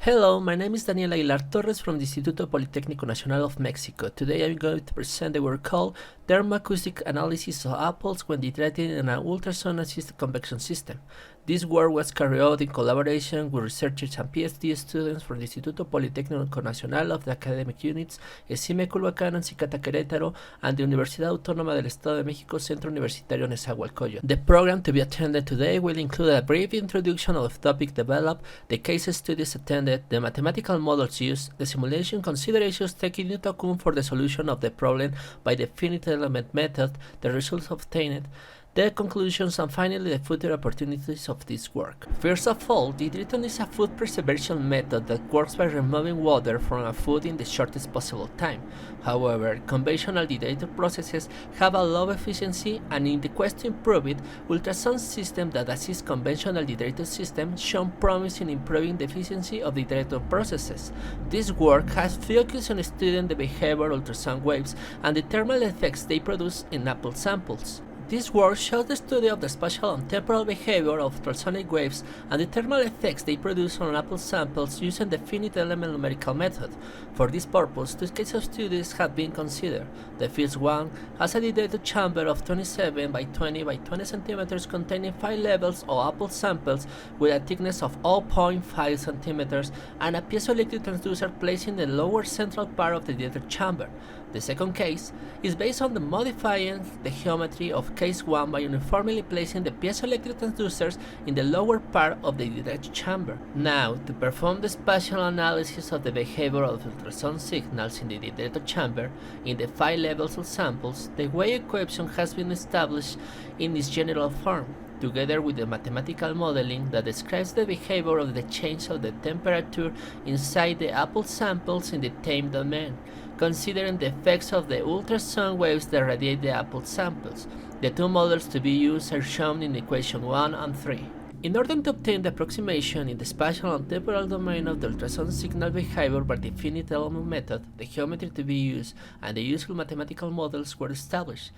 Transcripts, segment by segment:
Hello, my name is Daniel Aguilar Torres from the Instituto Politécnico Nacional of Mexico. Today I'm going to present the work called Thermoacoustic Analysis of Apples when Dehydrated in an Ultrasonic Assisted Convection System. This work was carried out in collaboration with researchers and PhD students from the Instituto Politécnico Nacional of the academic units ESIME Culhuacán and Cicata Querétaro and the Universidad Autónoma del Estado de México Centro Universitario Nezahualcóyotl. The program to be attended today will include a brief introduction of the topic developed, the case studies attended, the mathematical models used, the simulation considerations taken into account for the solution of the problem by the finite element method, the results obtained, the conclusions, and finally the future opportunities of this work. First of all, dehydration is a food preservation method that works by removing water from a food in the shortest possible time. However, conventional dehydrator processes have a low efficiency, and in the quest to improve it, ultrasonic systems that assist conventional dehydrator systems show promise in improving the efficiency of dehydrator processes. This work has focused on studying the behavior of ultrasonic waves and the thermal effects they produce in apple samples. This work shows the study of the spatial and temporal behavior of ultrasonic waves and the thermal effects they produce on apple samples using the finite element numerical method. For this purpose, two cases of studies have been considered. The first one has a dehydrator chamber of 27 by 20 by 20 cm containing 5 levels of apple samples with a thickness of 0.5 cm and a piezoelectric transducer placed in the lower central part of the dehydrator chamber. The second case is based on modifying the geometry of case 1 by uniformly placing the piezoelectric transducers in the lower part of the dehydrator chamber. Now, to perform the spatial analysis of the behavior of ultrasonic signals in the dehydrator chamber in the 5 levels of samples, the wave equation has been established in its general form, together with the mathematical modeling that describes the behavior of the change of the temperature inside the apple samples in the time domain, considering the effects of the ultrasonic waves that radiate the apple samples. The two models to be used are shown in equation 1 and 3. In order to obtain the approximation in the spatial and temporal domain of the ultrasonic signal behavior by the finite element method, the geometry to be used and the useful mathematical models were established.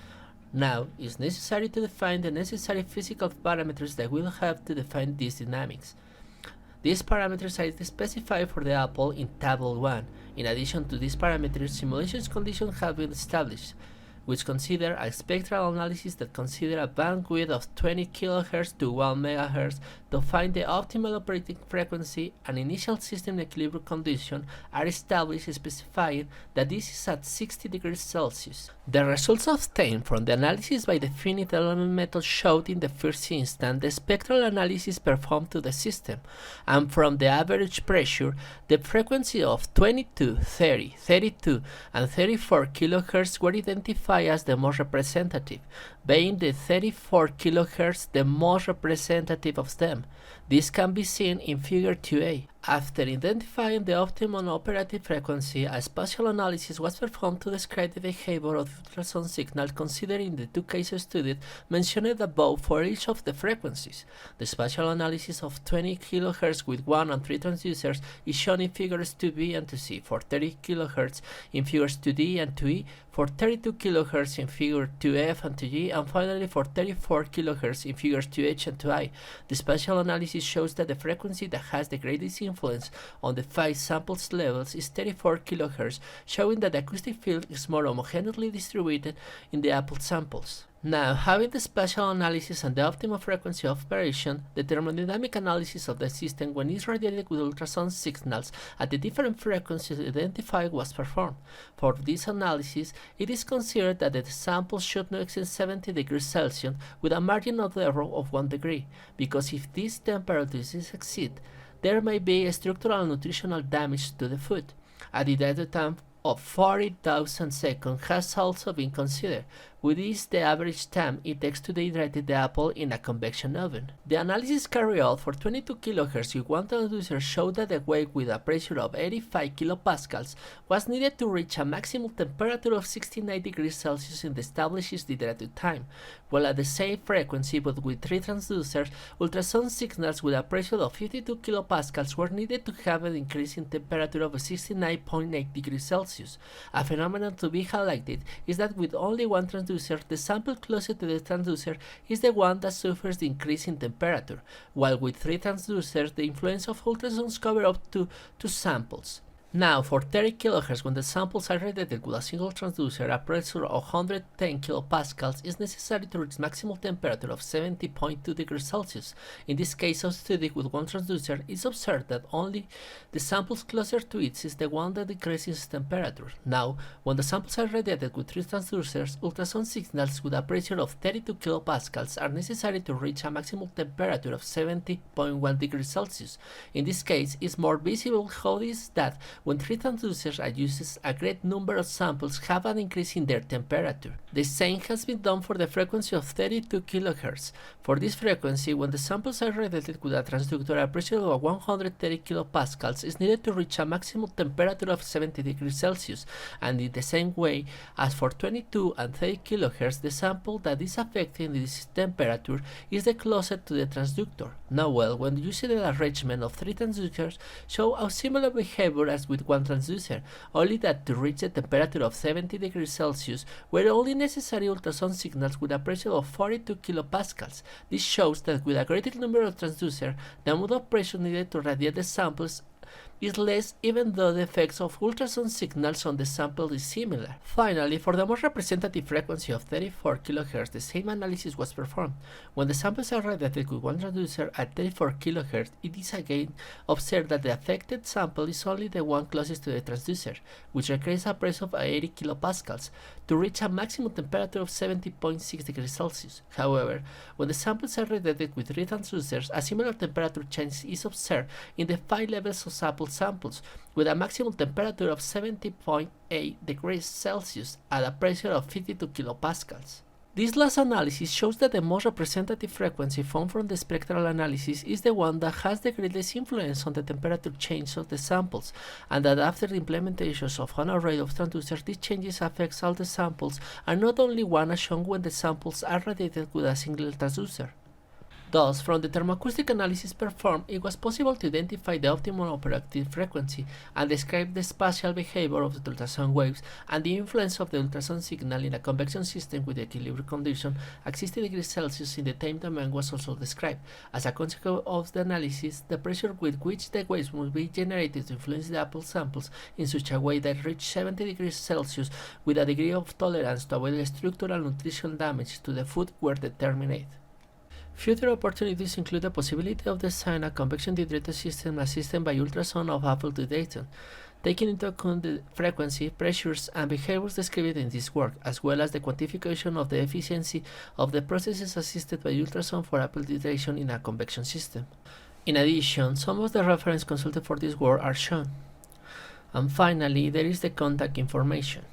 Now, it is necessary to define the necessary physical parameters that will have to define these dynamics. These parameters are specified for the apple in Table 1. In addition to these parameters, simulation conditions have been established, which consider a spectral analysis that consider a bandwidth of 20 kHz to 1 MHz to find the optimal operating frequency, and initial system equilibrium conditions are established specifying that this is at 60 degrees Celsius. The results obtained from the analysis by the finite element method showed in the first instance the spectral analysis performed to the system, and from the average pressure, the frequency of 22, 30, 32, and 34 kHz were identified as the most representative, being the 34 kHz the most representative of them. This can be seen in Figure 2a. After identifying the optimum operative frequency, a spatial analysis was performed to describe the behavior of the ultrasonic signal considering the two cases studied mentioned above for each of the frequencies. The spatial analysis of 20 kHz with 1 and 3 transducers is shown in Figures 2b and 2c, for 30 kHz in Figures 2d and 2e, for 32 kHz in Figure 2f and 2g, and finally for 34 kHz in Figures 2h and 2i. The spatial analysis shows that the frequency that has the greatest influence on the 5 samples levels is 34 kHz, showing that the acoustic field is more homogeneously distributed in the apple samples. Now, having the spatial analysis and the optimal frequency of operation, the thermodynamic analysis of the system when it is radiated with ultrasonic signals at the different frequencies identified was performed. For this analysis, it is considered that the sample should not exceed 70 degrees Celsius with a margin of error of 1 degree, because if these temperatures exceed, there may be a structural and nutritional damage to the food. A dehydrated time of 40,000 seconds has also been considered, which is the average time it takes to dehydrate the apple in a convection oven. The analysis carried out for 22 kHz with one transducer showed that the wave with a pressure of 85 kilopascals was needed to reach a maximum temperature of 69 degrees Celsius in the established dehydrated time, while at the same frequency but with 3 transducers, ultrasonic signals with a pressure of 52 kilopascals were needed to have an increase in temperature of 69.8 degrees Celsius. A phenomenon to be highlighted is that with only one transducer transducer, the sample closest to the transducer is the one that suffers the increase in temperature, while with 3 transducers, the influence of ultrasons covers up to 2 samples. Now, for 30 kHz, when the samples are radiated with a single transducer, a pressure of 110 kPa is necessary to reach maximum temperature of 70.2 degrees Celsius. In this case of study with one transducer, it's observed that only the samples closer to it is the one that decreases temperature. Now, when the samples are radiated with 3 transducers, ultrasound signals with a pressure of 32 kPa are necessary to reach a maximum temperature of 70.1 degrees Celsius. In this case, it's more visible how it is that when 3 transducers are used, a great number of samples have an increase in their temperature. The same has been done for the frequency of 32 kHz. For this frequency, when the samples are radiated with a transducer, a pressure of 130 kPa is needed to reach a maximum temperature of 70 degrees Celsius, and in the same way as for 22 and 30 kHz, the sample that is affecting this temperature is the closest to the transducer. Now, when using the arrangement of 3 transducers show a similar behavior as with one transducer, only that to reach a temperature of 70 degrees Celsius were only necessary ultrasound signals with a pressure of 42 kPa. This shows that with a greater number of transducers, the amount of pressure needed to radiate the samples is less, even though the effects of ultrasound signals on the sample is similar. Finally, for the most representative frequency of 34 kHz, the same analysis was performed. When the samples are radiated with one transducer at 34 kHz, it is again observed that the affected sample is only the one closest to the transducer, which requires a pressure of 80 kPa to reach a maximum temperature of 70.6 degrees Celsius. However, when the samples are radiated with 3 transducers, a similar temperature change is observed in the 5 levels of sample samples, with a maximum temperature of 70.8 degrees Celsius at a pressure of 52 kPa. This last analysis shows that the most representative frequency found from the spectral analysis is the one that has the greatest influence on the temperature change of the samples, and that after the implementation of an array of transducers, these changes affect all the samples and not only one as shown when the samples are radiated with a single transducer. Thus, from the thermoacoustic analysis performed, it was possible to identify the optimal operative frequency and describe the spatial behavior of the ultrasound waves and the influence of the ultrasound signal in a convection system with equilibrium condition at 60 degrees Celsius in the time domain was also described. As a consequence of the analysis, the pressure with which the waves must be generated to influence the Apple samples in such a way that reach 70 degrees Celsius with a degree of tolerance to avoid structural nutrition damage to the food were determined. Future opportunities include the possibility of designing a convection dehydrated system assisted by ultrasound of Apple dehydration, taking into account the frequency, pressures, and behaviors described in this work, as well as the quantification of the efficiency of the processes assisted by ultrasound for Apple dehydration in a convection system. In addition, some of the references consulted for this work are shown. And finally, there is the contact information.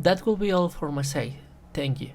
That will be all for my side. Thank you.